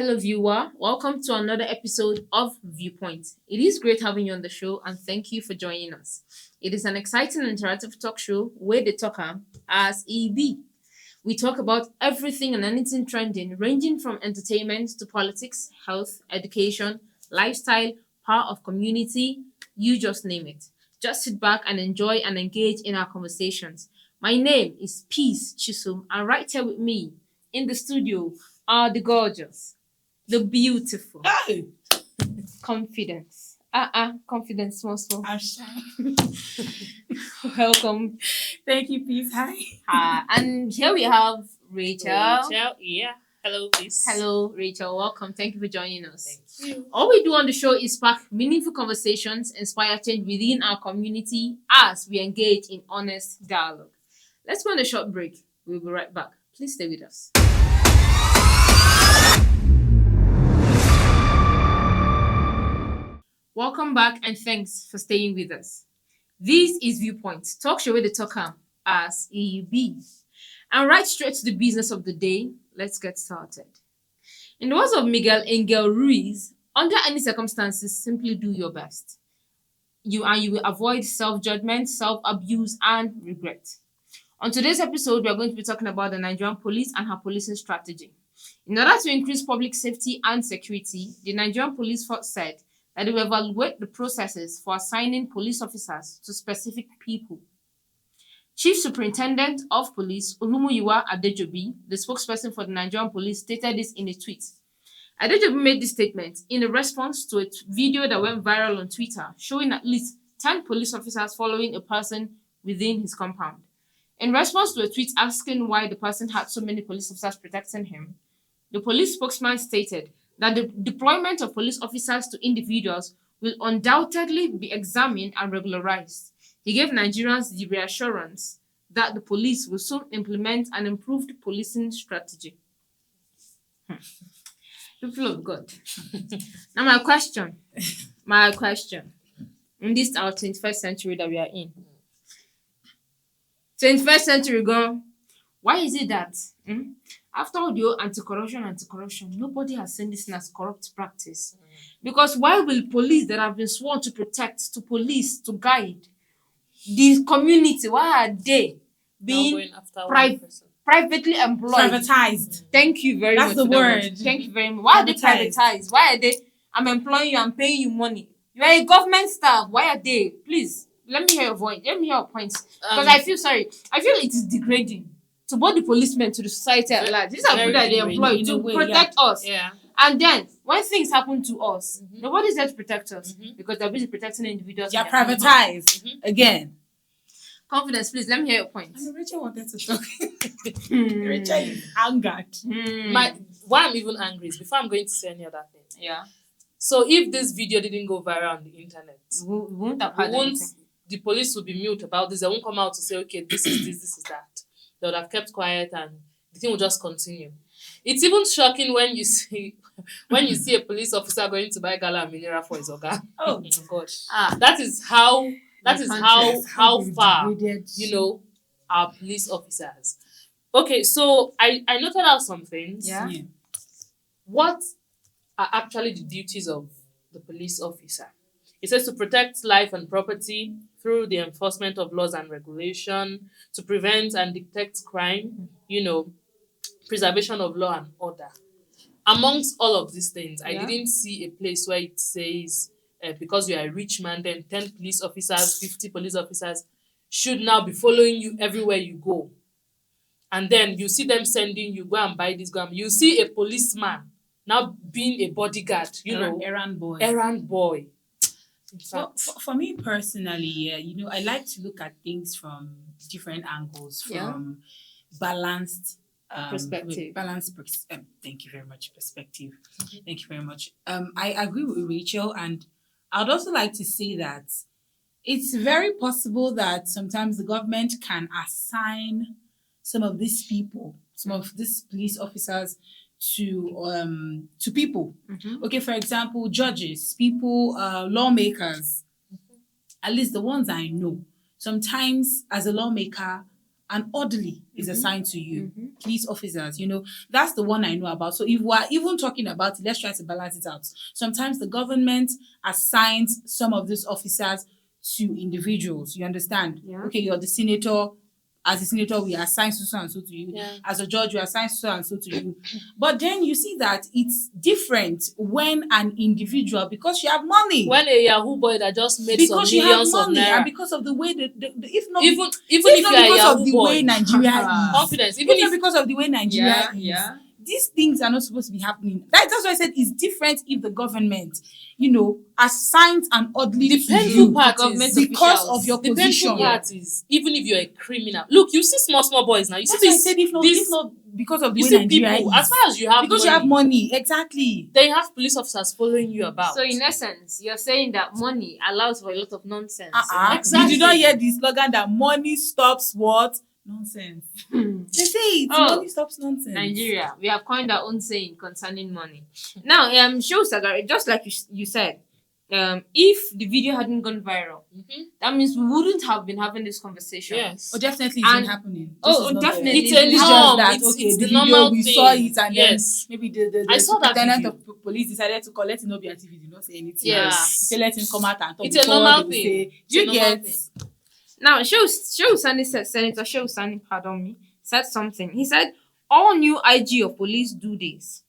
Hello, viewer. Welcome to another episode of Viewpoint. It is great having you on the show, and thank you for joining us. It is an exciting interactive talk show where the talker as EB. We talk about everything and anything trending, ranging from entertainment to politics, health, education, lifestyle, power of community, you just name it. Just sit back and enjoy and engage in our conversations. My name is Peace Chisum, and right here with me in the studio are the gorgeous, the beautiful, confidence. Confidence, small. I'm shy. Welcome. Thank you, Peace. Hi. And here we have Rachel. Yeah. Hello, please. Hello, Rachel. Welcome. Thank you for joining us. Thank you. All we do on the show is spark meaningful conversations, inspire change within our community as we engage in honest dialogue. Let's go on a short break. We'll be right back. Please stay with us. Welcome back and thanks for staying with us. This is Viewpoint, talk show with the talker as EUB. And right straight to the business of the day, let's get started. In the words of Miguel Angel Ruiz, under any circumstances, simply do your best. You will avoid self-judgment, self-abuse, and regret. On today's episode, we are going to be talking about the Nigerian police and her policing strategy. In order to increase public safety and security, the Nigerian police force said that they will evaluate the processes for assigning police officers to specific people. Chief Superintendent of Police Olumuyiwa Adejobi, the spokesperson for the Nigerian police, stated this in a tweet. Adejobi made this statement in a response to a video that went viral on Twitter, showing at least 10 police officers following a person within his compound. In response to a tweet asking why the person had so many police officers protecting him, the police spokesman stated that the deployment of police officers to individuals will undoubtedly be examined and regularized. He gave Nigerians the reassurance that the police will soon implement an improved policing strategy. People of God. Now my question, in this our 21st century that we are in, 21st century gone, why is it that after all the anti-corruption, nobody has seen this as corrupt practice? Because why will police that have been sworn to protect, to police, to guide the community, why are they being privately employed? Privatized. Thank you very much. That's the word. Thank you very much. Why are they privatized? Why are they? I'm employing you, I'm paying you money. You are a government staff. Why are they? Please, let me hear your voice. Let me hear your points. Because I feel it is degrading to both the policemen, to the society at large. These are people that they employ to protect us. Yeah. And then, when things happen to us, nobody's there to protect us because they're busy protecting individuals. You're privatized. Again. Confidence, please. Let me hear your points. Rachel wanted to talk. Rachel is angered. Why I'm even angry is before I'm going to say any other thing. Yeah. So if this video didn't go viral on the internet, We won't have had anything. the police will be mute about this. They won't come out to say, okay, this is this, this is that. They would have kept quiet and the thing will just continue. It's even shocking when you see a police officer going to buy gala and mineral for his oga. Oh my gosh. That is how far Degraded. our police officers. Okay, so I noted out some things. Yeah. What are actually the duties of the police officer? It says to protect life and property through the enforcement of laws and regulation, to prevent and detect crime, preservation of law and order. Amongst all of these things, I didn't see a place where it says because you are a rich man, then 10 police officers, 50 police officers should now be following you everywhere you go. And then you see them sending you, go and buy this, you see a policeman now being a bodyguard, errand boy. Errand boy. For me personally, I like to look at things from different angles, from balanced Perspective. Thank you very much. Perspective. Thank you very much. I agree with Rachel, and I'd also like to say that it's very possible that sometimes the government can assign some of these people, some of these police officers to people. Okay, for example, judges, people, lawmakers, at least the ones I know. Sometimes as a lawmaker, an orderly is assigned to you. Police officers, that's the one I know about. So if we're even talking about it, let's try to balance it out. Sometimes the government assigns some of these officers to individuals. You understand? Yeah. Okay, you're the senator. As a senator, we assign so and so to you. Yeah. As a judge, we assign so and so to you. But then you see that it's different when an individual, because you have money. When a Yahoo boy that just made some Because you have millions of money, naira, and because of the way if not even if if not you are a because of Yahoo the boy, way Nigeria is, confidence, even even not if because of the way Nigeria is, Yeah. these things are not supposed to be happening. That's why I said it's different if the government, assigns an orderly the to painful you part government is because of your the position. painful part is even if you're a criminal. Look, you see small boys now. You That's see why I this. said if not because of the You way see Nigeria people. is, As far as you have because money, you have money, exactly. they have police officers following you about. So in essence, you're saying that money allows for a lot of nonsense. Exactly. You did not hear the slogan that money stops what? Nonsense. They say it. Oh, Money stops nonsense. Nigeria, we have coined our own saying concerning money. Now, Shehu Sagari, just like you said, if the video hadn't gone viral, that means we wouldn't have been having this conversation. Yes. Oh, definitely it's And- been happening. Oh, This is not definitely. It's the- a it's norm. just that, It's okay, the the video, normal we saw thing. it, and Yes. then maybe the I saw that superintendent video. of police decided to collect it, no be activity, did not say anything. Yes. He said, let him come out and talk. It's a before normal they will thing. say, It's a you normal get. thing. Now, Shehu Sani said, Senator Shehu Sani, pardon me, said something. He said, all new IG of police do this.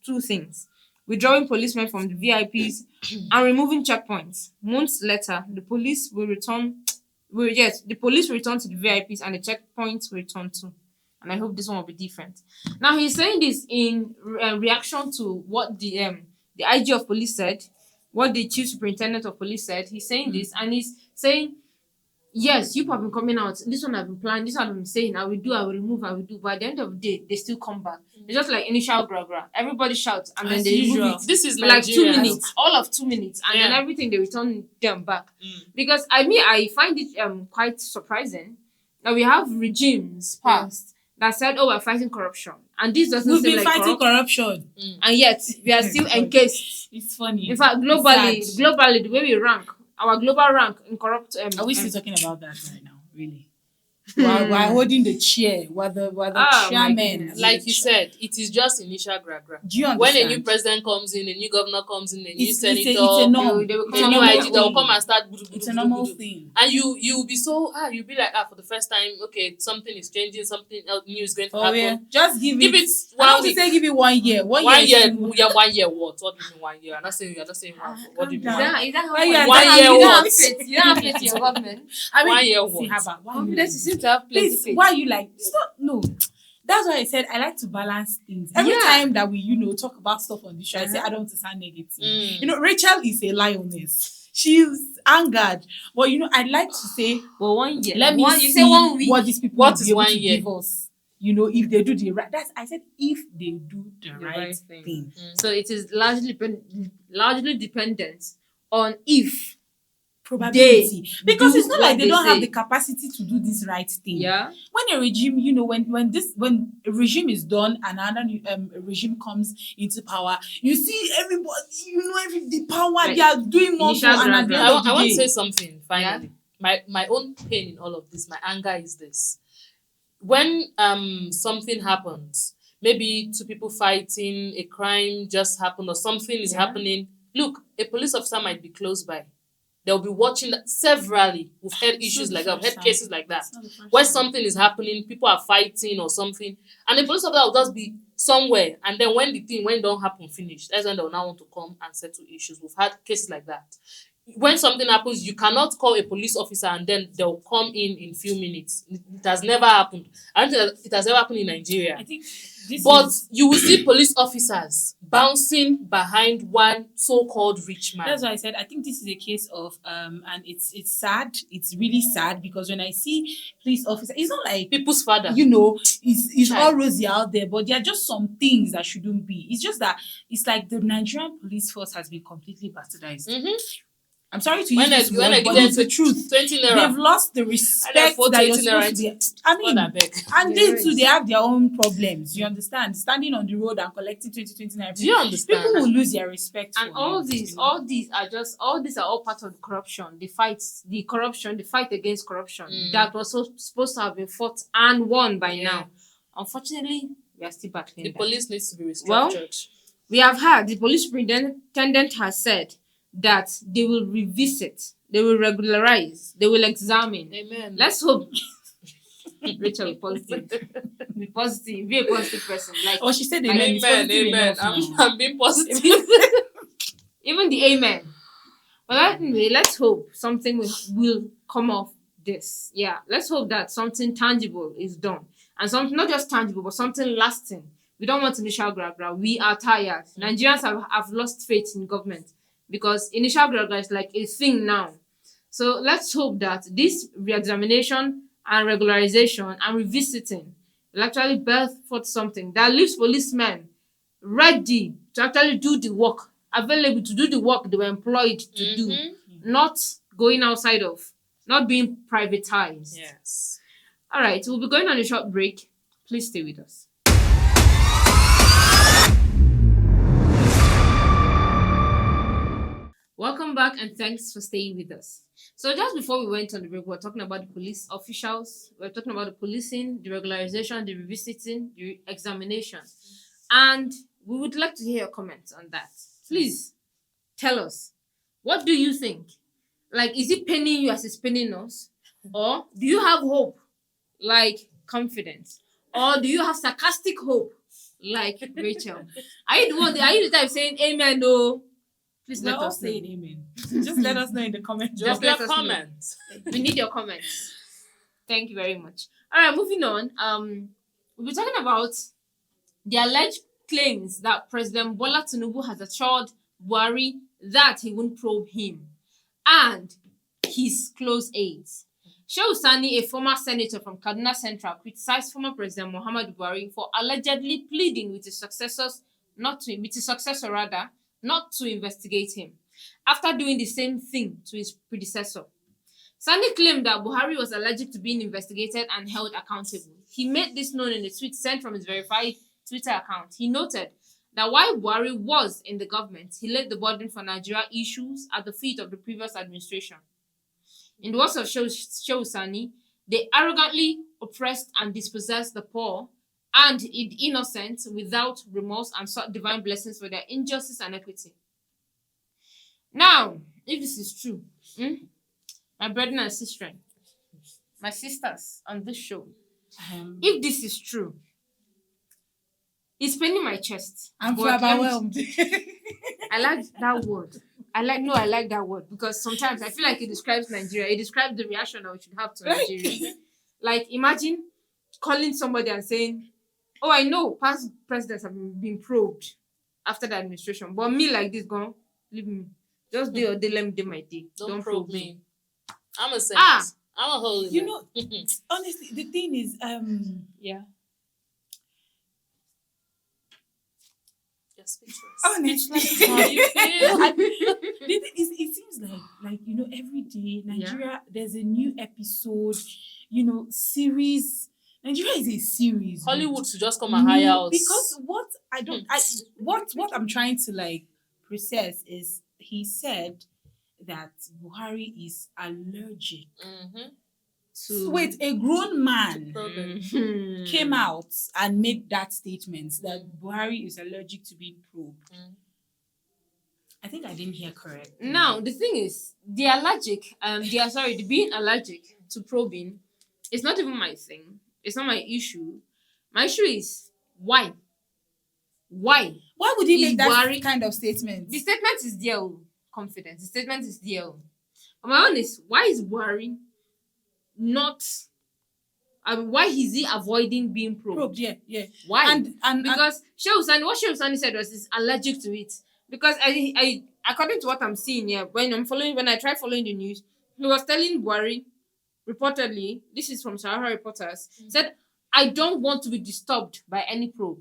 Two things. Withdrawing policemen from the VIPs and removing checkpoints. Months later, the police will return to the VIPs and the checkpoints will return to. And I hope this one will be different. Now, he's saying this in reaction to what the IG of police said, what the chief superintendent of police said. He's saying this, and he's saying, yes, you have been coming out. This one I've been planning. This one I've been saying, I will do, I will remove, I will do. But at the end of the day, they still come back. It's just like initial gra. Everybody shouts and then As they usual. remove it. This is For like 2 Nigeria. minutes, all of 2 minutes, and then Yeah. everything they return them back. Because I find it quite surprising that we have regimes past that said, "Oh, we're fighting corruption," and this doesn't We've seem been like fighting corruption. and yet we are still encased. It's funny. In fact, It's sad. globally, the way we rank, our global rank in corrupt. Are we still talking about that right now? Really? We're holding the chair. We're the Oh, my chairman. goodness. Like you said, it is just initial gra. Do you understand? When a new president comes in, a new governor comes in, a new senator, it's a norm. They will a come new up IG, with they'll their come and start. It's a normal thing. And you'll be so you'll be like for the first time, okay, something is changing, something else new is going to Oh happen. yeah, just give Give it. it I don't 1 want to week. say give it 1 year. 1 year. 1 is year, too- yeah, 1 year. What? What do you mean 1 year? I'm not saying you're not saying one. What do you mean? Calm 1 down. year? Is that how Why you are- 1 year you don't have what? faith? You don't have faith in your government. I mean, 1 year see, what? Haba, why you Confidence, you like- seem to have plenty Please, faith. why you like? It's not no. That's why I said I like to balance things. Every Yeah. time that we, talk about stuff on this show, I say I don't want to sound negative. Rachel is a lioness. She's angered, but I'd like to say, But 1 year. let me you see say 1 week. what these people What will is be able 1 to year? give us. If they do the right. I said if they do the The right right thing. thing. So it is largely dependent on if Probability, because do it's not what like they they don't have say. the capacity to do this right thing. yeah. When a regime, when a regime is done and another regime comes into power, you see everybody, the power Like, they are doing more initial and at the grab. end of the I want day, to say something finally. My own pain in all of this, my anger is this. When something happens, maybe two people fighting, a crime just happened or something is happening. Look, a police officer might be close by. They'll be watching that severally. We've had issues like that, we've had cases like that. Where something is happening, people are fighting or something, and the police officer will just be somewhere, and then when don't happen finish, that's when they'll now want to come and settle issues. We've had cases like that. When something happens, you cannot call a police officer and then they'll come in few minutes. It has never happened. I don't think it has ever happened in Nigeria. I think But you will see police officers bouncing behind one so-called rich man. that's why I said I think this is a case of and it's sad. It's really sad because when I see police officers, it's not like People's father. it's all Child. rosy out there, but there are just some things that shouldn't be. It's just that it's like the Nigerian police force has been completely bastardized. I'm sorry to When use I this when I word, give but them it's the truth. 20 They've naira, lost the and I respect for that you're 20 naira, supposed to be. I God, I mean, beg. and they There too, is. they have their own problems. You understand? Standing on the road and collecting 20 Do you understand? people will lose their respect And for all you, these, you know? all these are all part of the corruption, the fight against corruption that was supposed to have been fought and won by now. Unfortunately, we are still battling The that. police needs to be Well, restructured. We have heard the police superintendent has said that they will revisit, they will regularize, they will examine. Amen. Let's hope. Rachel, be positive. Be positive. Be a positive person. Like, Oh, she said amen. It's positive Amen. enough now. I'm being positive. even the amen. But anyway, let's hope something will come off this. Yeah, let's hope that something tangible is done. And something not just tangible, but something lasting. We don't want initial gra. We are tired. Nigerians have lost faith in government because initial gra is like a thing now. So let's hope that this re-examination and regularization and revisiting will actually birth forth something that leaves policemen ready to actually do the work, available to do the work they were employed to do, not going outside of, not being privatized. Yes. All right, we'll be going on a short break. Please stay with us. Welcome back and thanks for staying with us. So just before we went on the break, we were talking about the police officials, we were talking about the policing, the regularization, the revisiting, the examination. And we would like to hear your comments on that. Please tell us, what do you think? Like, is it paining you as it's paining us? Or do you have hope, like confidence? Or do you have sarcastic hope, like Rachel? Are you the type saying amen? No. Please We're let all us know. saying amen. Just let us know in the comments. Just let leave us know. comments. We need your comments. Thank you very much. All right, moving on. We'll be talking about the alleged claims that President Bola Tinubu has assured Buhari that he won't probe him and his close aides. Shehu Sani, a former senator from Kaduna Central, criticized former President Muhammadu Buhari for allegedly pleading with his successor not to investigate him, after doing the same thing to his predecessor. Sani claimed that Buhari was allergic to being investigated and held accountable. He made this known in a tweet sent from his verified Twitter account. He noted that while Buhari was in the government, he laid the burden for Nigeria issues at the feet of the previous administration. In the words of Shehu Sani, they arrogantly oppressed and dispossessed the poor and the innocent without remorse and sought divine blessings for their injustice and equity. Now, if this is true, my brethren and sisters, my sisters on this show, if this is true, it's paining my chest. I'm But overwhelmed. I like that word. I like that word because sometimes I feel like it describes Nigeria. It describes the reaction that we should have to Nigeria. Like, imagine calling somebody and saying, "Oh, I know past presidents have been probed after the administration, but me like this, gone, leave me. Just day or day, let me do my day. Don't probe me. I'm a saint. Ah! I'm a holy You man. know, honestly, the thing is, Yeah. You're speechless. honestly, How you feel? the thing is, it seems like every day Nigeria there's a new episode, series. Nigeria is a series. Hollywood should just come and hire us. Because what I'm trying to process is he said that Buhari is allergic. Wait, a grown man came out and made that statement that Buhari is allergic to being probed. I think I didn't hear correct. Now, the thing is, the being allergic to probing is not even my thing. It's not my issue. My issue is why? Why? Why would he Is make that Buhari- kind of statement? The statement is there, confidence. The statement is there. But my own is, why is Buhari not? Why is he avoiding being probed? Yeah. Why? And Because what Shehu Sani said was he's allergic to it. Because I according to what I'm seeing here, when I tried following the news, he was telling Buhari, reportedly, this is from Sahara Reporters, said, I don't want to be disturbed by any probe.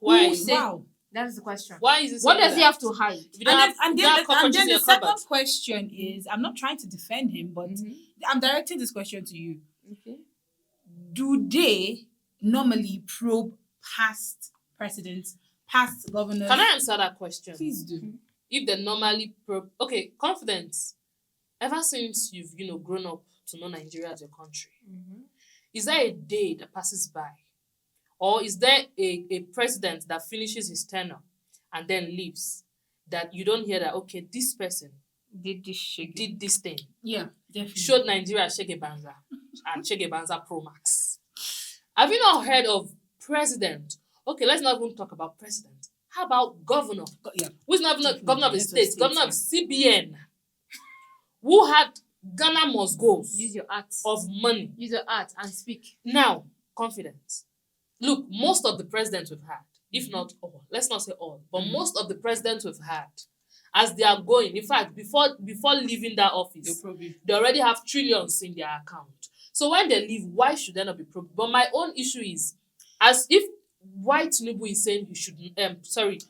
Why? Who said, wow. That is the question. Why is it What saying does he that? have to hide? If you don't have, And you don't have cockroaches in then your the second cupboard. question is, I'm not trying to defend him, but I'm directing this question to you. Okay. Do they normally probe past presidents, past governors? Can I answer that question? Please do. If they normally probe, okay, confidence. Ever since you've grown up to know Nigeria as your country, is there a day that passes by, or is there a president that finishes his tenure and then leaves, that you don't hear that, okay, this person Did this shit. did this thing, Yeah, definitely. showed Nigeria Shege Banza and Shege Banza Pro Max? Have you not heard of president? Okay, let's not even talk about president. How about governor? Yeah. Who's not Definitely. governor of the Heads of state, state, governor of CBN, who had Ghana must goes Use your art. of money. Use your art and speak. Now, confidence. Look, most of the presidents we've had, if not all, let's not say all, but most of the presidents we've had, as they are going, in fact, before leaving that office, they already have trillions in their account. So when they leave, why should they not be probed? But my own issue is, as if why Tinubu is saying he should,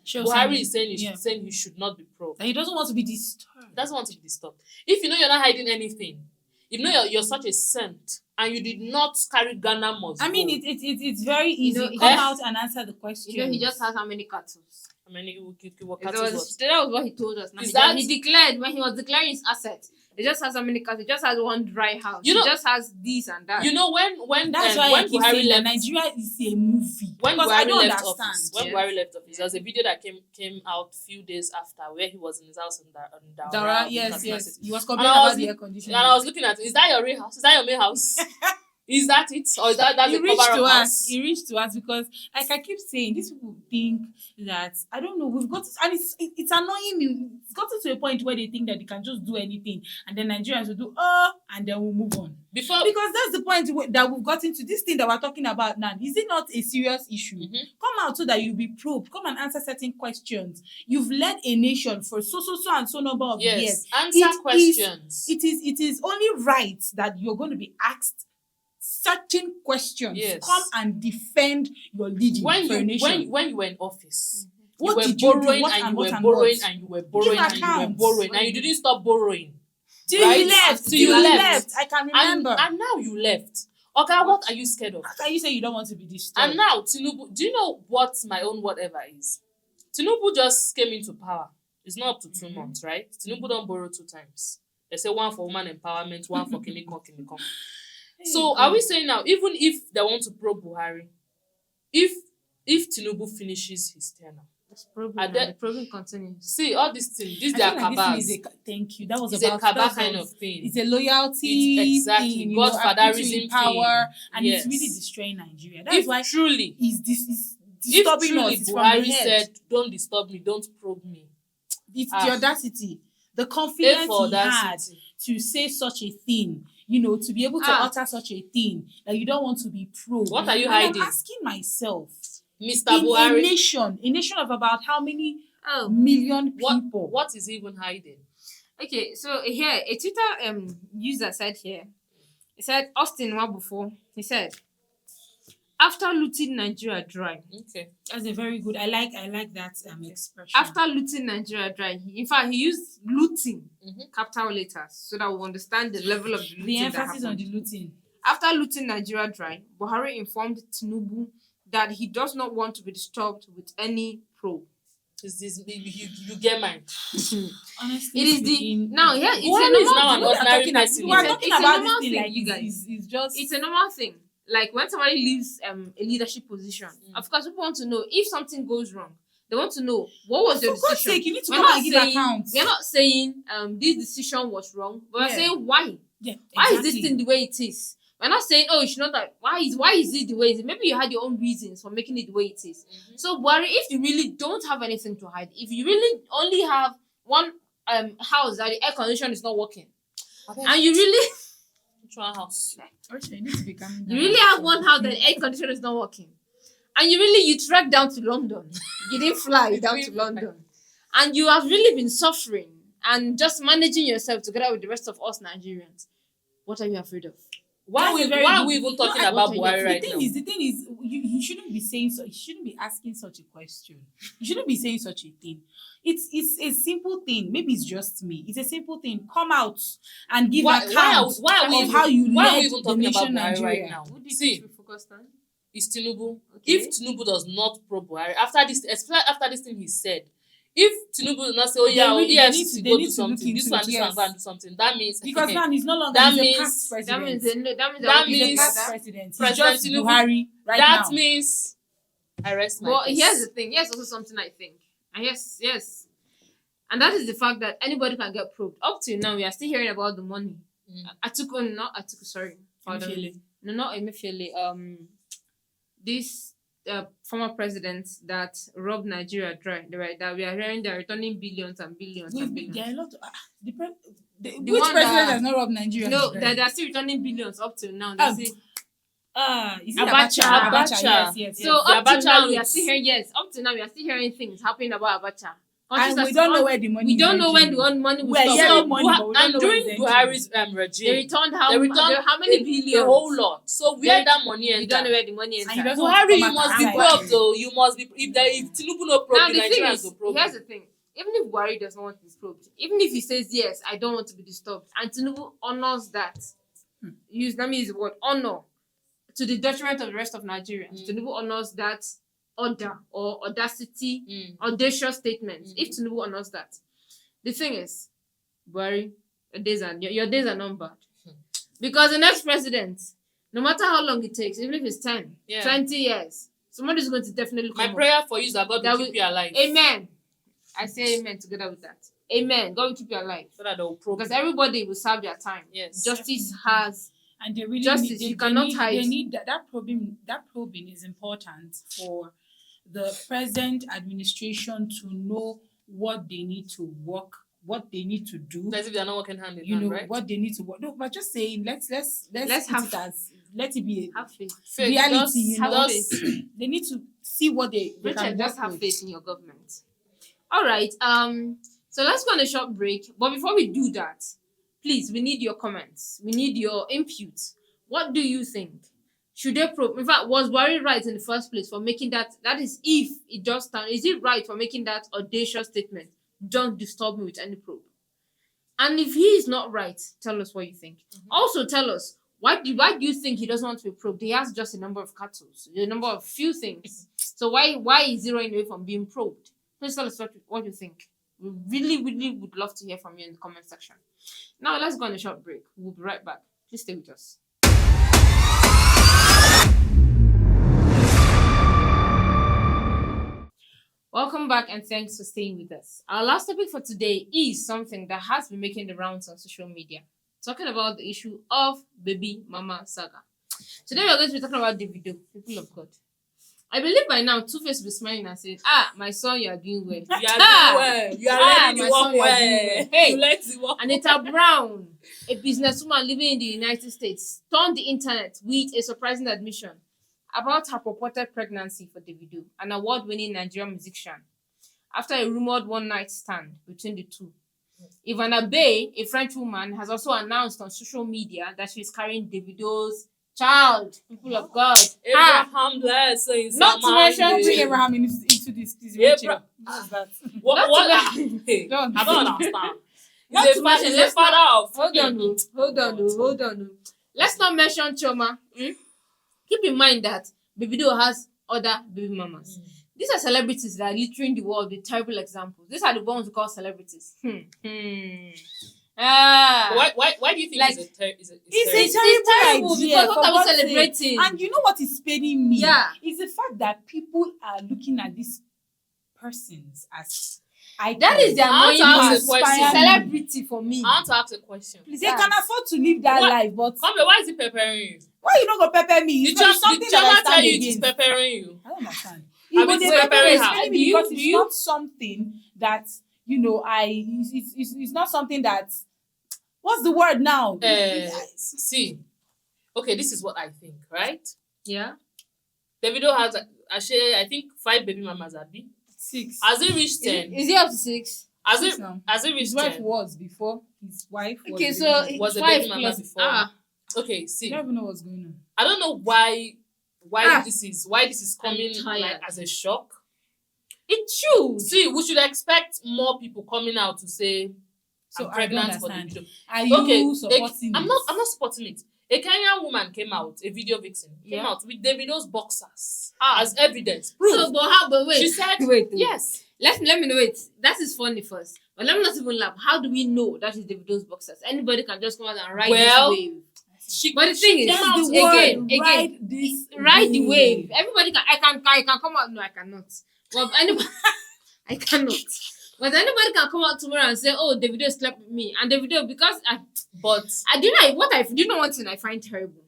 Sure, Buhari Sani. is saying Yeah. saying he should not be probed. And he doesn't want to be disturbed. Doesn't want to be disturbed. If you know you're not hiding anything, if you know you're such a saint and you did not carry Ghana must I mean, go, it's very easy. know, Come eh? out and answer the question. He just has how many cattle? I mean, you That was what he told us. Now, Is he declared when he was declaring his assets. He just has how many cattle? He just has one dry house. You He know- just has this and that. You know when That's why I when keep Buhari saying that left, Nigeria is a movie. when Because I Buhari don't left understand. office, when Yes. Buhari left office, there was a video that came out few days after where he was in his house in Daura. Dara, in yes, Katsina yes. City. He was And complaining I was about the look- air And conditioning. I was looking at it. Is that your real house? Is that your main house? Is that it, or is that's He a reached cover to up us. house? He reached to us because, like I keep saying, these people think that I don't know. We've got, and it's annoying me. It's gotten to a point where they think that they can just do anything, and then Nigerians will do and then we'll move on. Before Because that's the point that we've gotten to. This thing that we're talking about now, is it not a serious issue? Come out so that you'll be probed. Come and answer certain questions. You've led a nation for so and so number of years. yes, answer It is- questions. It is only right that you're going to be asked certain questions. Yes. Come and defend your leading when for a you nation. when you were in office, What you were did you do? borrowing What and and you what were and borrowing what? and you were borrowing and you were accounts. borrowing and you didn't stop borrowing. Till right? you left. Till Till you you left. left. I can remember. And now you left. Okay, what are you scared of? How can you say you don't want to be disturbed? And now Tinubu, do you know what my own whatever is? Tinubu just came into power. It's not up to 2 months, right? Tinubu don't borrow 2 times. They say one for woman empowerment, one for Kinikon. So are we saying now, even if they want to probe Buhari, if Tinubu finishes his tenure, It's probing, Are and there- the probing continues. see all these things, these I they are feel like this thing cabals. is thank you. That was It's about a cabal that kind was- of thing. It's a loyalty It's exactly thing, you know, I put you godfatherism in power, thing. and Yes. it's really destroying Nigeria. That's If why truly, is if disturbing truly us. It's from the Buhari head. said, "Don't disturb me, don't probe me," It's Ah. the audacity, the A confidence for he had audacity. to say such a thing, you know, to be able to utter such a thing that you don't want to be probed. What are you And hiding? I'm asking myself, Mr. in Buhari, a nation of about how many Oh, million what people? what is he even hiding? okay. So here, a Twitter user said here, he said Austin Wabufo. He said, after looting Nigeria dry, Okay. That's a very good. I like that expression. after looting Nigeria dry, in fact, he used looting capital letters so that we understand the level of the looting the that emphasis on happened. the looting. After looting Nigeria dry, Buhari informed Tinubu that he does not want to be disturbed with any probe. Is this you get mine? Honestly, It is the speaking, now here it's Buhari a is now normal an we are ordinary talking, person. we are It's a- talking it's a about normal this thing thing, like you guys. it's just it's a normal thing. Like when somebody leaves a leadership position, of course people want to know if something goes wrong. They want to know what was your for God's decision. sake, you need to We're come not and give saying accounts. we're not saying this decision was wrong, but we're Yeah. saying why. Yeah, Why is exactly. this thing the way it is? We're not saying, oh, you should not that. Why is it the way it is? Maybe you had your own reasons for making it the way it is. So, Buhari, if you really don't have anything to hide, if you really only have one house that the air conditioner is not working, and you really Which one house? Archie, you need to be coming you down. really have one house that the air conditioner is not working, and you trek down to London, you didn't fly down to London, and you have really been suffering and just managing yourself together with the rest of us Nigerians. What are you afraid of? Why That's a very are good- we even No, talking I- about what are Buhari you- right the now? thing is, you shouldn't be saying so. You shouldn't be asking such a question. You shouldn't be saying such a thing. It's a simple thing. Maybe it's just me. It's a simple thing. Come out and give account we of how you why are we led even the talking about nation Buhari Nigeria. right now? Who do you See, think we focused on? it's Tinubu. Okay. If Tinubu does not pro Buhari, after this, especially after this thing he said, if Tinubu does not say, oh yeah, They EFCC need go to do look something, this into one, it, this one, yes. go and do something, that means Because now he's no longer That he's means- a past That president. means that means That he's He's a means- past together. president. He's President just Tinubu- Buhari right that now. means I rest my But case. here's the thing. Here's also something I think. And yes. And that is the fact that anybody can get probed. Up till now, we are still hearing about the money. Sorry. Pardon. Emefiele. No, not Emefiele. This former president that robbed Nigeria dry, right? That we are hearing they're returning billions and billions and billions. There are a lot of which one president that- has not robbed Nigeria? No, they're still returning billions up till now. They Um, say, Is it Abacha. Abacha? Yes. so The up till Abacha now we are youths. still hearing up till now we are still hearing things happening about Abacha. And we don't know where the money. we is don't know when going the to. money will We're stop. hearing So, money, but we don't and know where during it's Buhari's They regime, returned they returned how many billions? a whole lot. So where that money We don't know enter? where the money And entered. you don't know what Buhari, to you come must at be outside. probed though. You must be if Tinubu no Now probe, the the thing Nigerians is, will probe. here's the thing. Even if Buhari does not want to be probed, even if he says yes, I don't want to be disturbed, and Tinubu honors that, that means the word honor to the detriment of the rest of Nigerians. Tinubu honors that order or audacity, audacious statements. If Tinubu honors that, the thing is, Buhari, your days are numbered. Because the next president, no matter how long it takes, even if it's 10, 20 years, somebody's going to definitely come My up. prayer for you is that God That will keep you alive. Amen. I say amen together with that. Amen. God will keep you alive. So that they will probe. Because everybody will serve their time. Yes. Justice has. And they really Justice, need, they, you they cannot need, hide. They need that probing. That probing is important for the present administration to know what they need to work, what they need to do. As if they are not working hand in You hand, know right? what they need to work. No, but just saying, let's put have- it as let it be Have faith. Faith, reality. just- You know, have just- faith. they need to see what they Richard, can just work have with. faith in your government. All right. So let's go on a short break. But before we do that, please, we need your comments. We need your input. What do you think? Should they probe? In fact, was Buhari right in the first place for making that? That is, if it does stand, is it right for making that audacious statement? Don't disturb me with any probe. And if he is not right, tell us what you think. Also, tell us why do you think he doesn't want to be probed? He has just a number of cattle, a number of few things. So why is he running away from being probed? Please tell us what you think. We really would love to hear from you in the comment section. Now let's go on a short break. We'll be right back. Please stay with us. Welcome back and thanks for staying with us. Our last topic for today is something that has been making the rounds on social media. Talking about the issue of baby mama saga. Today we are going to be talking about Davido, people of God. I believe by now Two-Face will be smiling and saying, my son, you are doing well. You are doing well. You are letting my the son, work you are well. doing well. Hey. You let the work. Anita Brown, a businesswoman living in the United States, stormed the internet with a surprising admission about her purported pregnancy for Davido, an award-winning Nigerian musician, after a rumored one-night stand between the two. Ivana Bay, a French woman, has also announced on social media that she is carrying Davido's child. People of God. Abraham bless. So in Not to Samar, mention yeah. Bring Abraham into this Yeah, wheelchair. bro. What's that? What? Not Hey, Don't. I don't understand. Not He's to a mention, he's a let's father of. Hold on. Let's not mention Choma. Keep in mind that Davido has other baby mamas. These are celebrities that are littering the world with terrible examples. These are the ones we call celebrities. Why do you think Like- It's terrible? a terrible idea. because what for are we God's sake. celebrating? And you know what is paining me? Yeah. Is the fact that people are looking at these persons as icons. That is the I want to annoying ask a part. question. Celebrity for me. I want to ask a question. Please They ask. can afford to live that What? life, but Come here, why is he preparing you? why you not go pepper me? Did It's not something that I Chama stand tell you it is against. preparing you? I don't understand. I But mean, they wait, pepper wait, is how- paining do me you- because do it's you- not something that it's not something that. What's the word now? See, okay, this is what I think, right? Yeah. Davido has, actually, I think 5 baby mamas, Abi. 6. Has he reached 10? Is he up to 6? Has Six he now. Has he His reached wife 10? was before. His wife was. Okay, the so baby. Was a 5 baby mama plus. before. Okay, You see, don't even know what's going on. I don't know why Ah, this is coming I'm tired. like as a shock. It should. See, we should expect more people coming out to say So I'm I don't pregnant for the understand. video. Are you Okay, supporting I'm it? not supporting it. A Kenyan woman came out, a video vixen came Yeah. out with Davido's boxers Ah. as evidence. Proof. So, but wait. She said wait. yes. Let me know. Wait, that is funny first. But let me not even laugh. How do we know that is Davido's boxers? Anybody can just come out and ride Well, this wave. But the thing is, That's out the word. again, Ride this ride the wave. wave. Everybody can. I can come out. No, I cannot. Well, anybody, I cannot. But anybody can come out tomorrow and say, "Oh, Davido slept with me," and Davido because but I do know what I do. You know one thing I find terrible.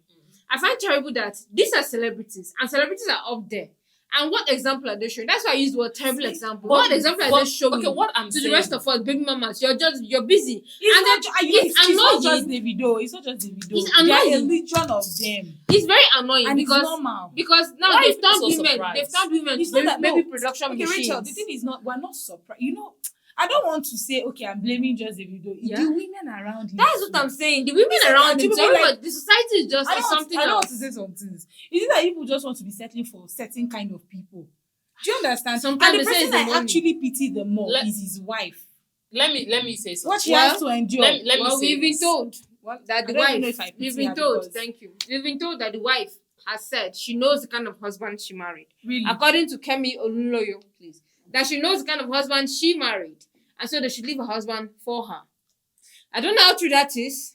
I find terrible that these are celebrities and celebrities are up there. And what example are they showing? That's why I use the word terrible example. What example are they showing? Okay, what I'm to saying, the rest of us, baby mamas, you're busy. It's And not, then it's not just annoying. Davido. It's not just Davido. It's There are a annoying. legion of them. It's very annoying And it's because normal. now Why they've are people turned so women. surprised? They've turned women It's to not that baby no. production Okay, machines. Rachel, the thing is not, we're not surprised. You know, I don't want to say, okay, I'm blaming just Davido. Yeah. The women around him. That's what I'm saying. The women around him, people so be everybody, like- the society is just something I don't want else. to say some things. Is it that people just want to be settling for certain kind of people? Do you understand? Sometimes and the they say person it's the I money. actually pity the more Let- is his wife. let me say something. What she Well, has to endure. let me Well, say we've been this. told that I the don't even know wife. if I We've pity been her told. because- Thank you. We've been told that the wife has said she knows the kind of husband she married. Really? According to Kemi Olunloyo, please, that she knows the kind of husband she married, and so they should leave her husband for her. I don't know how true that is.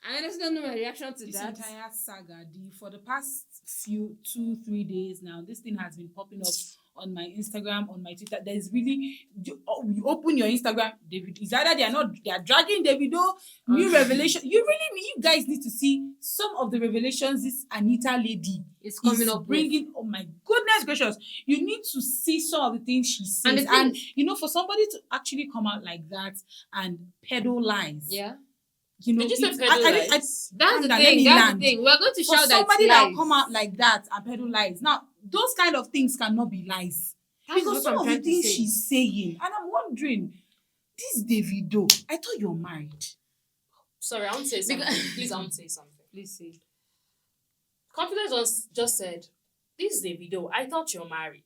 I honestly don't know my reaction to This that. entire saga, for the past 2-3 days now, this thing has been popping up on my Instagram, on my Twitter. There's really, you open your Instagram, David. It's either they are dragging Davido, new revelation. You guys need to see some of the revelations this Anita lady It's coming is up with. bringing. Oh my goodness gracious! You need to see some of the things she And says, the thing and for somebody to actually come out like that and peddle lies. Yeah. Did you say it's- peddle I- lies? That's the Calm down, let thing. me That's land. the thing. We're going to For shout that somebody it's that lies. will come out like that and peddle lies. Now, those kind of things cannot be lies. That's Because what some I'm of the trying to things say. she's saying, and I'm wondering, this Davido, I thought you're married. Sorry, I want to say something. Because- Please, I want to say something. Please say. Confidence just said, "This is a video. I thought you're married."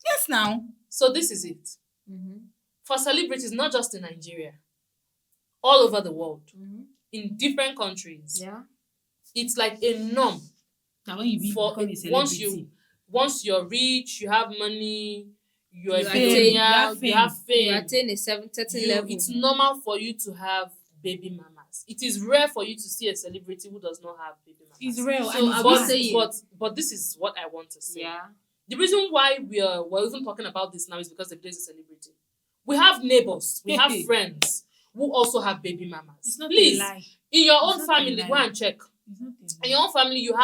Yes, now. So this is it. Mm-hmm. For celebrities, not just in Nigeria, all over the world, Mm-hmm. in different countries, Yeah. it's like a norm. Now, when you For become a celebrity, once you're rich, you have money, you're a You billionaire, attain- you have You fame. attain a 730 You- level. it's normal for you to have baby mamas. It is rare for you to see a celebrity who does not have baby mamas. it's real. So and it's are we bad. saying- but this is what I want to say. Yeah. The reason why we're even talking about this now is because the place is a celebrity. We have neighbors, we have friends who also have baby mamas. It's not Please, a lie. in your It's own not a family, lie. go and check. It's not a In lie. your own family, you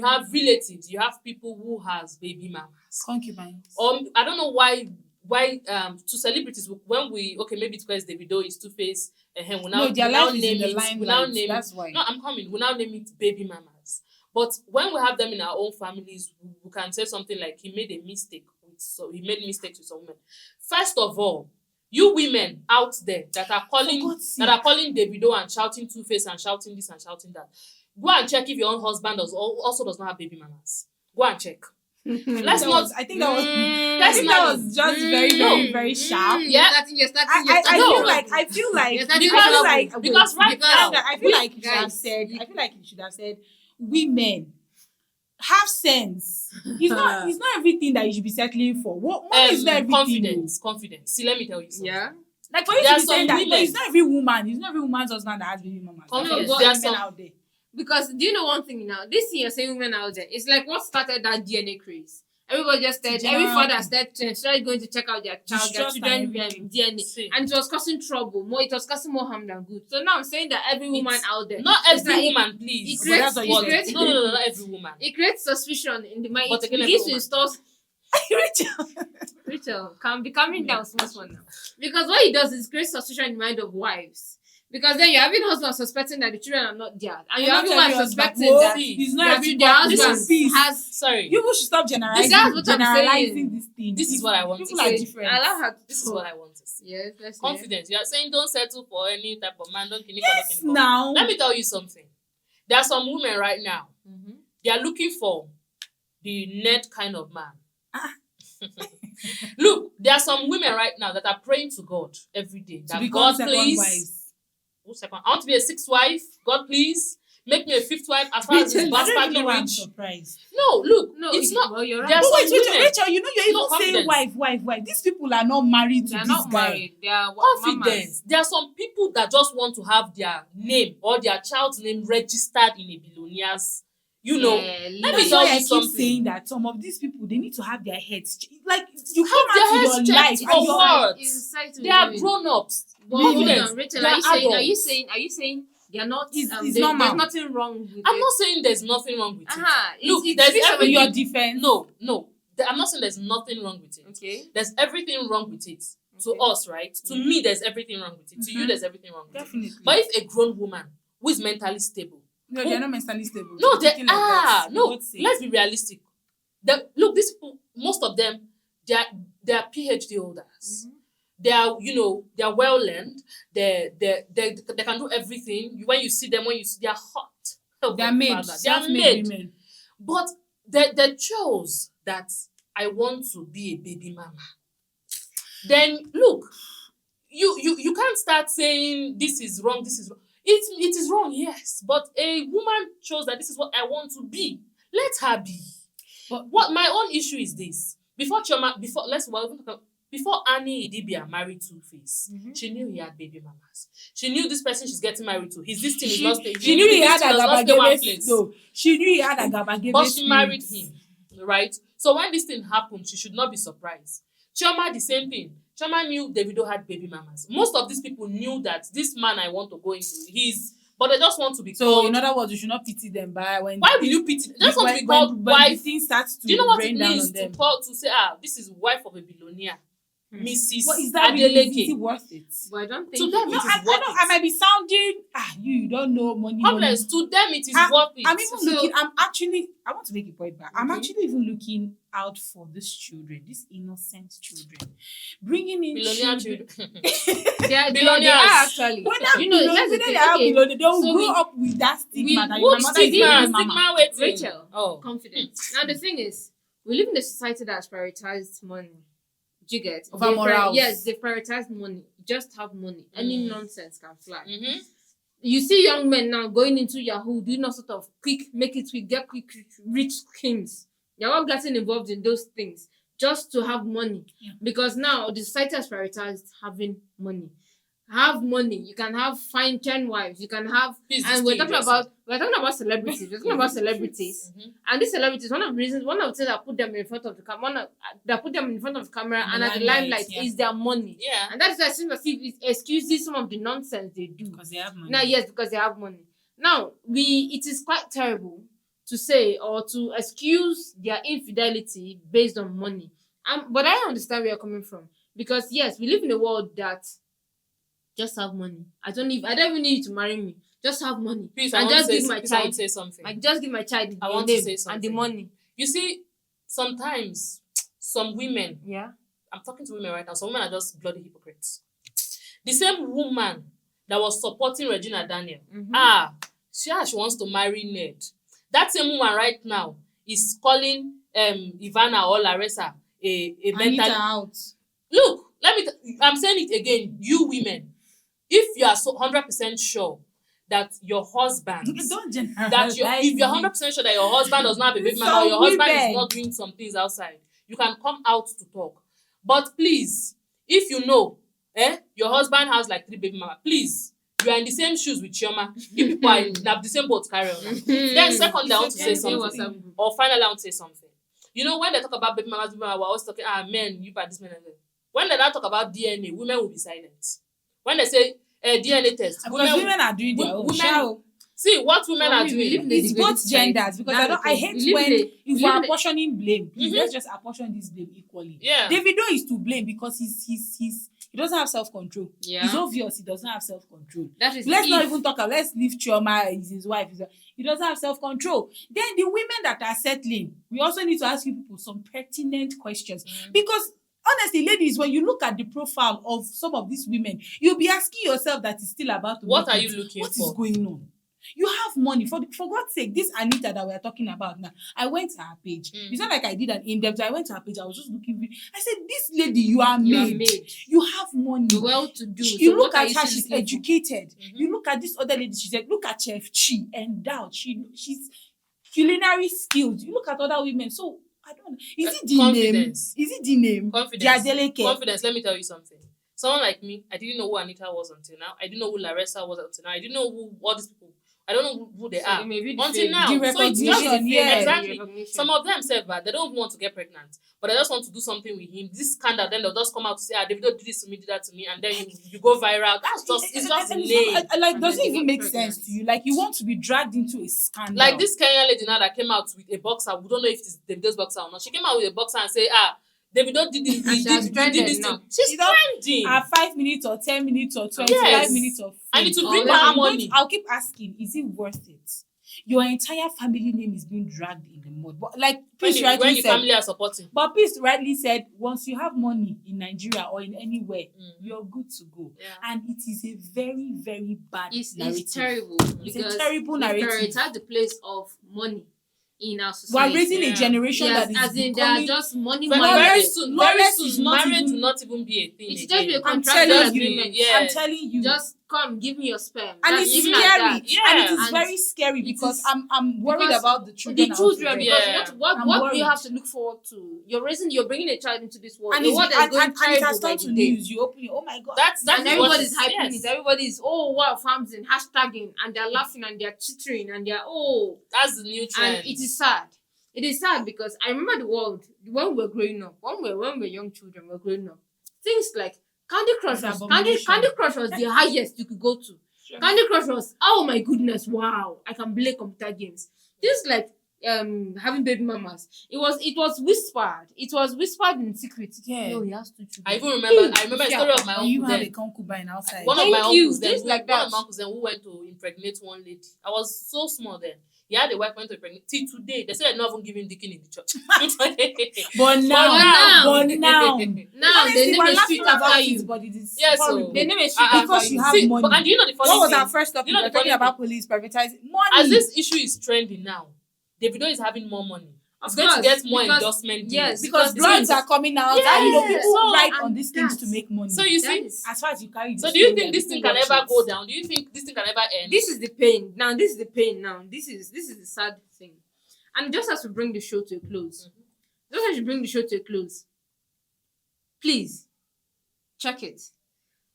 have relatives, you have people who has baby mamas. Concubines. I don't know why to celebrities when we maybe it's because Davido is Two-Face and we now No, their we now life is name in the it we now limelight. name That's it why. no I'm coming we now name it baby mamas. But when we have them in our own families, we can say something like he made a mistake he made mistakes with some women. First of all, you women out there that are calling God's that sake. are calling Davido and shouting Two-Face and shouting this and shouting that, go and check if your own husband also does not have baby mamas. Go and check. Let's That not. was- I think that was. I Let's think not. that was just very, very, very sharp. Yeah. You're starting. I No. feel like Yes, I because- feel like because right now, I feel like you should have guys, said women have sense. It's not everything that you should be settling for. What money is not everything. confidence. See, let me tell you something. Yeah. Like for you There to are be saying some that, but women- it's not every woman. It's not every woman's husband that has baby mamas. Confidence. There There are are women some- out there. Because do you know one thing now? This thing you're saying women out there, it's like what started that DNA craze. Everybody just said, every father started going to check out their child, their Distrust children and everything. DNA. See, And it was causing trouble. It was causing more harm than good. So now I'm saying that every woman It's out there. not it's every like woman, please. it creates- that's what you But- said. no, not every woman. It creates suspicion in the mind. But It again, begins every to woman. install. Rachel. Rachel, can be calming down small now. Because what he does is create suspicion in the mind of wives. Because then you're having husbands suspecting that the children are not theirs. And you're Not having every wives husband. suspecting Whoa, that it's not their every their husband. husband Peace. has. Sorry, People should stop generalizing. That's what I'm generalizing saying. this thing. This is what I want to People say. are different. I love her. this is what I want to say. Yes, let's Confidence. You are saying don't settle for any type of man. Don't kill Yes, now. Let me tell you something. There are some women right now. Mhm. They are looking for the net kind of man. Ah. Look, there are some women right now that are praying to God every day. To That become God, second please. wives. Who's second? I want to be a sixth wife. God, please make me a fifth wife. As far as Rachel, this I don't even know bastardly why I'm rich. surprised. No, look, No, it's not. well, you're There are right. But some wait, women. Rachel, you know you're No, even saying confidence. wife. These people are not married to They're this not guy. married. They are Confidence. There are some people that just want to have their name or their child's name registered in a billionaire's. You know, let me That's tell why I you keep something. saying that some of these people, they need to have their heads like you Have come their out to heads your checked life for and your what? They are grown-ups. But hold Confidence. on, Rachel, They are you saying? Are you adults. saying? Are you saying they are not? It's There's normal. nothing wrong with I'm it. not saying there's nothing wrong with it. Look, It's there's piece of in everything. your defense. No. I'm not saying there's nothing wrong with it. Okay. There's everything wrong with it. To Okay. us, right? To me, there's everything wrong with it. To you, Mhm. there's everything wrong with it. Definitely. But if a grown woman who is mentally stable, No, they're not mentally stable. no, they Thinking like are. that, No, for God's sake. let's be realistic. Look, these people, most of them, they are PhD holders. They are, they are well learned. They can do everything. When you see them, they are hot. Oh, They're God, made. Father, they are Self-made made. women. But they chose that I want to be a baby mama. Then look, you can't start saying this is wrong, this is wrong. It is wrong, yes. But a woman chose that this is what I want to be. Let her be. But What my own issue is this. Before Annie Idibia married Two-Face, she knew he had baby mamas. She knew this person she's getting married to. This thing is not stable. she knew he had a one Gabagebe. place. No, she knew he had a Gabagebe. But she married him, right? So when this thing happened, she should not be surprised. Chioma, the same thing. Chioma knew Davido had baby mamas. Most of these people knew that this man I want to go into, but they just want to be So called. in other words, you should not pity them by when. Why will you pity? They just want to be called when wife. the thing starts to Do you know what rain it down means on them? to say, this is wife of a billionaire, Mrs. What is that really? Is Adeleke. it worth it? But I don't think To them, No, it is I worth know it. I might be sounding you don't know money. Honest, to them it is worth it. I'm even So- looking. I want to make a point back. I'm actually even looking out for these children, these innocent children, bringing in Billionaire children. children. they are Billionaires. actually. When I'm You know, that's the they thing. are Okay, billionaires, they will so grow up with that stigma that What my mother is a stigma? baby mama. Stigma waiting. Rachel, Oh. confidence. Now the thing is, we live in a society that has prioritized money. Do you get? Over They morals. yes, they prioritize money. Just have money. Any nonsense can fly. Mm-hmm. You see young men now going into Yahoo, doing all sort of make it quick, get quick, rich schemes. They're all getting involved in those things just to have money. Yeah. Because now the society has prioritized having money. Have money. You can find 10 wives. You can have, Please, and this we're thing talking just about celebrities. We're talking about celebrities. And these celebrities, one of the things that put them in front of the camera, and at the limelight yeah. is their money. Yeah. And that's why it seems as if it excuses some of the nonsense they do. Because they have money. Now, yes, because they have money. Now, it is quite terrible to say or to excuse their infidelity based on money. But I understand where you're coming from. Because yes, we live in a world that just have money. I don't even need you to marry me. Just have money. Please, and just give my I want child. to say something. Like just give my child I your want to name say and the something. money. You see, sometimes some women, Yeah. I'm talking to women right now, some women are just bloody hypocrites. The same woman that was supporting Regina Daniel, she wants to marry Ned. That same woman right now is calling Ivana or Larissa a Anita out. Look, I'm saying it again, you women, if you are so 100% sure that your husband, Don't generalize. if you're 100% sure that your husband does not have a baby mama or your husband is not doing some things outside, you can come out to talk. But please, if you know, your husband has like 3 baby mama, please, you are in the same shoes with Chioma. You people are in the same boat carry on. Then secondly, I want to say something. Or finally, I want to say something. You know, when they talk about baby mamas, we're always talking, men, you are this man and that. When they now talk about DNA, women will be silent. When they say DNA test, because women are doing their own. See what women are doing. It's both genders because I hate when if we are apportioning blame. Please let's just apportion this blame equally. Yeah. Davido is to blame because he doesn't have self-control. Yeah. It's obvious he doesn't have self-control. That is Let's not even talk about, let's leave Chioma, is his wife. He doesn't have self-control. Then the women that are settling, we also need to ask you people some pertinent questions. Because honestly, ladies, when you look at the profile of some of these women, you'll be asking yourself that is still about to what are you looking what for? What is going on? You have money. For God's sake, this Anita that we are talking about now, I went to her page. It's not like I did an in-depth. I went to her page. I was just looking. I said, this lady, you are made. You have money. You're well to do. You So look what are at you her, still she's looking for? educated. You look at this other lady, she said, look at Chef Chi, endowed. She's culinary skills. You look at other women. So, I don't know. Is it the name? Is it the name? Confidence. Oweleketv. Confidence. Let me tell you something. Someone like me, I didn't know who Anita was until now. I didn't know who Larissa was until now. I didn't know who all these people. I don't know who they are until now. The So it's just recognition, yeah. exactly. Recognition. Some of them said that they don't want to get pregnant, but they just want to do something with him. This scandal, then they'll just come out to say, Davido did this to me, did that to me, and then you go viral. That's just it's just lame. Like, does it even make sense to you? Like, you want to be dragged into a scandal. Like this Kenyan lady now that came out with a boxer. We don't know if it's Davido's boxer or not. She came out with a boxer and say, Davido did this. He did this. She's trending. 5 minutes or 10 minutes or 25 minutes of fame. And it will bring her money. I'll keep asking, is it worth it? Your entire family name is being dragged in the mud. But like Peace rightly said, family are supporting. But Peace rightly said, once you have money in Nigeria or in anywhere, you're good to go. Yeah. And it is a very, very bad narrative. It's terrible. It's a terrible narrative. It has the place of money in our society. We're raising a generation that is as in they are just money. Very soon, marriage will not even be a thing. It should just be a I'm contractual telling you. agreement. I'm telling you. Just come, give me your sperm. And That's it's even scary. like that. And it is very scary because I'm worried about the children. Because what do you have to look forward to? You're bringing a child into this world. And the world is going and it has turned to news. You open it, oh my God. That's and everybody's hyping it. Everybody's farms and hashtagging and they're laughing and they're twittering and they're that's the new trend. And it is sad. It is sad because I remember the world when we were growing up, when we were young children, we were growing up. Things like Candy Crush was the highest you could go to. Sure. Candy Crush was, oh my goodness, wow, I can play computer games. Things like having baby mamas. It was whispered. It was whispered in secret. Yeah. No, he has two children. I remember a story of my uncle. You have a concubine outside. One of my uncles then who went to impregnate one lady. I was so small then. He had a wife went to impregnate. Till today, they said they're not even giving Dickin in the church. But now, they name a street after you. But it is so they name a street because you have money. And do you know the funny thing? What was our first topic? We're talking about police privatizing money. As this issue is trending now, Davido is having more money. He's going to get more endorsement deals. Yes, because blogs are coming out and people write on these things to make money. So you see, as far as you carry. So do you think this thing can ever go down? Do you think this thing can ever end? This is the pain. Now this is the pain. Now this is the sad thing. And just as we bring the show to a close, please check it.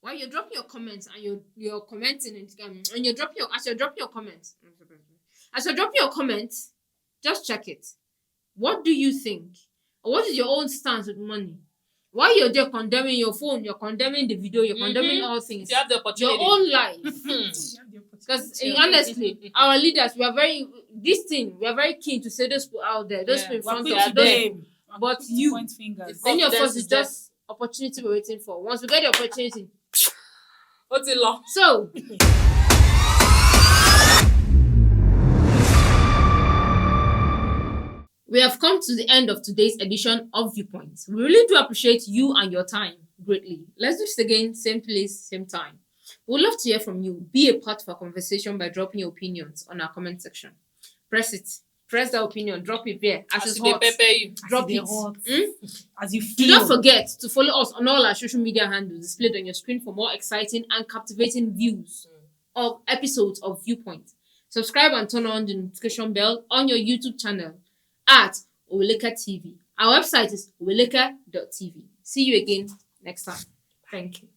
While you're dropping your comments and you're commenting and you're dropping your comments, just check it. What do you think? Or what is your own stance with money? While you're there condemning your phone, you're condemning the video, you're condemning all things. You have the opportunity. Your own life. Because honestly, our leaders, we are very keen to say those people out there, those people in front of them. But you, then your first is just opportunity we're waiting for. Once we get the opportunity, what's it long? So. We have come to the end of today's edition of Viewpoints. We really do appreciate you and your time greatly. Let's do this again, same place, same time. We would love to hear from you. Be a part of our conversation by dropping your opinions on our comment section. Press that opinion, drop it there. As it's hot, drop it. As you feel. Do not forget to follow us on all our social media handles displayed on your screen for more exciting and captivating views of episodes of Viewpoint. Subscribe and turn on the notification bell on your YouTube channel at Oweleketv. Our website is oweleketv. See you again next time. Thank you.